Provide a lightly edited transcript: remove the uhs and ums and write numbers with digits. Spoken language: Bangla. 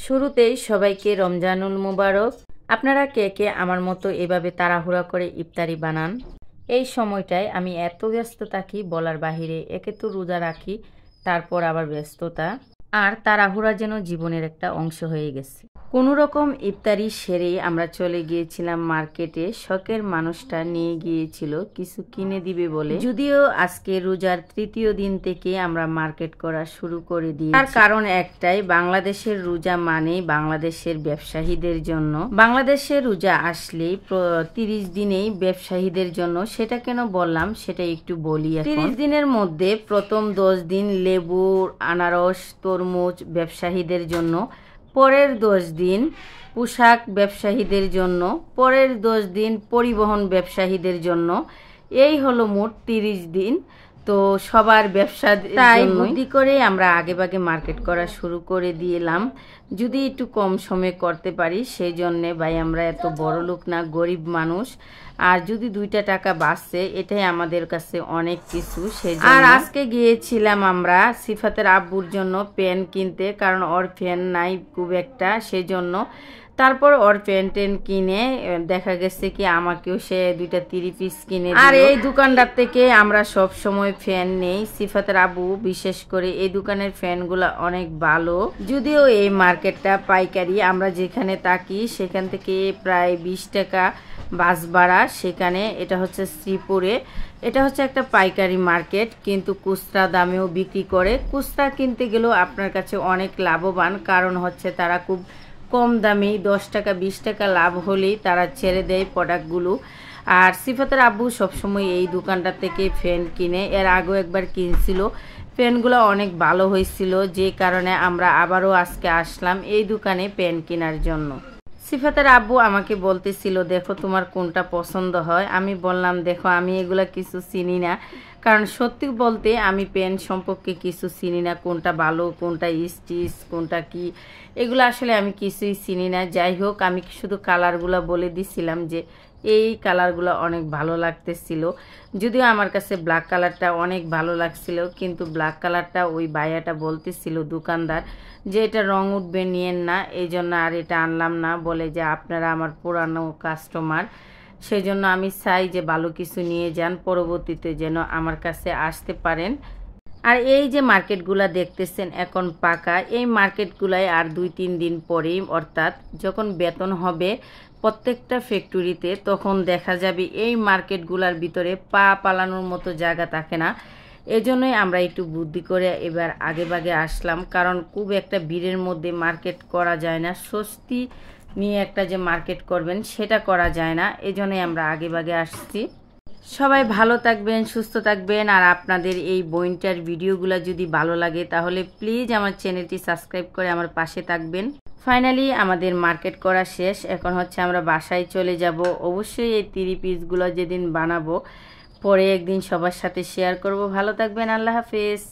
শুরুতেই সবাইকে রমজানুল মুবারক। আপনারা কে কে আমার মতো এভাবে তাড়াহুড়া করে ইফতারি বানান? এই সময়টায় আমি এত ব্যস্ত থাকি বলার বাহিরে। একে তো রোজা রাখি, তারপর আবার ব্যস্ততা আর তাড়াহুড়া যেন জীবনের একটা অংশ হয়ে গেছে। কোনো রকম ইফতারি সেরেই আমরা চলে গিয়েছিলাম মার্কেটে। শখের মানুষটা নিয়ে গিয়েছিল কিছু কিনে দিবে বলে। যদিও আজকে রোজার তৃতীয় দিন থেকে আমরা মার্কেট করা শুরু করে দিই। তার কারণ একটাই, বাংলাদেশের রোজা মানেই বাংলাদেশের ব্যবসায়ীদের জন্য। বাংলাদেশের রোজা আসলেই 30 দিনেই ব্যবসায়ীদের জন্য। সেটা কেন বললাম সেটা একটু বলি। 30 দিনের মধ্যে প্রথম 10 দিন লেবু, আনারস, তরমুজ ব্যবসায়ীদের জন্য, পরের 10 দিন পোশাক ব্যবসায়ীদের জন্য, পরের 10 দিন পরিবহন ব্যবসায়ীদের জন্য। এই হলো মোট 30 দিন। তো সবার ব্যবসা, তাই বুদ্ধি করে আমরা আগেভাগে মার্কেট করা শুরু করে দিলাম। যদি একটু কম সময়ে করতে পারি সেই জন্যে। ভাই আমরা এত বড় লোক না, গরিব মানুষ। আর যদি 2টা টাকা বাঁচছে এটাই আমাদের কাছে অনেক কিছু। আর আজকে গিয়েছিলাম আমরা সিফাতের আব্বুর জন্য পেন কিনতে, কারণ ওর পেন নাই খুব একটা, সেজন্য। তারপর ওর পেন টেন কিনে দেখা গেছে কি আমাকেও সে 2টা 30 পিস কিনে দিল। আর এই দোকানদার থেকে আমরা সব সময় ফ্যান নেই, সিফাতের আব্বু বিশেষ করে। এই দোকানের ফ্যানগুলো অনেক ভালো। যদিও এই মার্কেটটা পাইকারি, আমরা যেখানে থাকি সেখান থেকে প্রায় 20 টাকা বাস ভাড়া সেখানে। এটা হচ্ছে শ্রীপুরে। এটা হচ্ছে একটা পাইকারি মার্কেট, কিন্তু খুচরা দামেও বিক্রি করে। খুচরা কিনতে গেলেও আপনার কাছে অনেক লাভবান, কারণ হচ্ছে তারা খুব কম দামে 10 টাকা 20 টাকা লাভ হলেই তারা ছেড়ে দেয় প্রোডাক্টগুলো। আর সিফাতের আব্বু সবসময় এই দোকানটা থেকে ফ্যান কিনে। এর আগেও একবার কিনছিল, ফ্যানগুলো অনেক ভালো হয়েছিল, যে কারণে আমরা আবারও আজকে আসলাম এই দোকানে পেন কেনার জন্য। সিফাতের আব্বু আমাকে বলতেছিল দেখো তোমার কোনটা পছন্দ হয়। আমি বললাম দেখো আমি এগুলা কিছু চিনি না, কারণ সত্যি বলতে আমি পেন সম্পর্কে কিছু চিনি না, কোনটা ভালো কোনটা স্টিচ কোনটা কি, এগুলো আসলে আমি কিছুই চিনি না। যাই হোক আমি শুধু কালারগুলো বলে দিছিলাম যে এই কালারগুলো অনেক ভালো লাগতেছিল। যদিও আমার কাছে ব্ল্যাক কালারটা অনেক ভালো লাগছিল, কিন্তু ব্ল্যাক কালারটা ওই ভাইয়াটা বলতেছিল দোকানদার যে এটা রং উঠবে নিয়েন না, এই জন্য আর এটা আনলাম না। বলে যে আপনারা আমার পুরানো কাস্টমার, সেই জন্য আমি চাই যে ভালো কিছু নিয়ে যান, পরবর্তীতে যেন আমার কাছে আসতে পারেন। আর এই যে মার্কেটগুলা দেখতেছেন এখন পাকা, এই মার্কেটগুলাই আর 2-3 দিন পরেই, অর্থাৎ যখন বেতন হবে প্রত্যেকটা ফ্যাক্টরিতে, তখন দেখা যাবে এই মার্কেটগুলার ভিতরে পা পালানোর মতো জায়গা থাকে না। এজন্যই আমরা একটু বুদ্ধি করে এবার আগেভাগে আসলাম, কারণ খুব একটা ভিড়ের মধ্যে মার্কেট করা যায় না। স্বস্তি নিয়ে একটা যে মার্কেট করবেন সেটা করা যায় না, এজন্যই আমরা আগেভাগে আসছি। সবাই ভালো থাকবেন, সুস্থ থাকবেন। আর আপনাদের এই বইনটার ভিডিওগুলো যদি ভালো লাগে তাহলে প্লিজ আমার চ্যানেলটি সাবস্ক্রাইব করে আমার পাশে থাকবেন। ফাইনালি আমাদের মার্কেট করা শেষ, এখন হচ্ছে আমরা বাসায় চলে যাব। অবশ্যই এই 30 পিসগুলো যেদিন বানাবো পরে একদিন সবার সাথে শেয়ার করব। ভালো থাকবেন, আল্লাহ হাফেজ।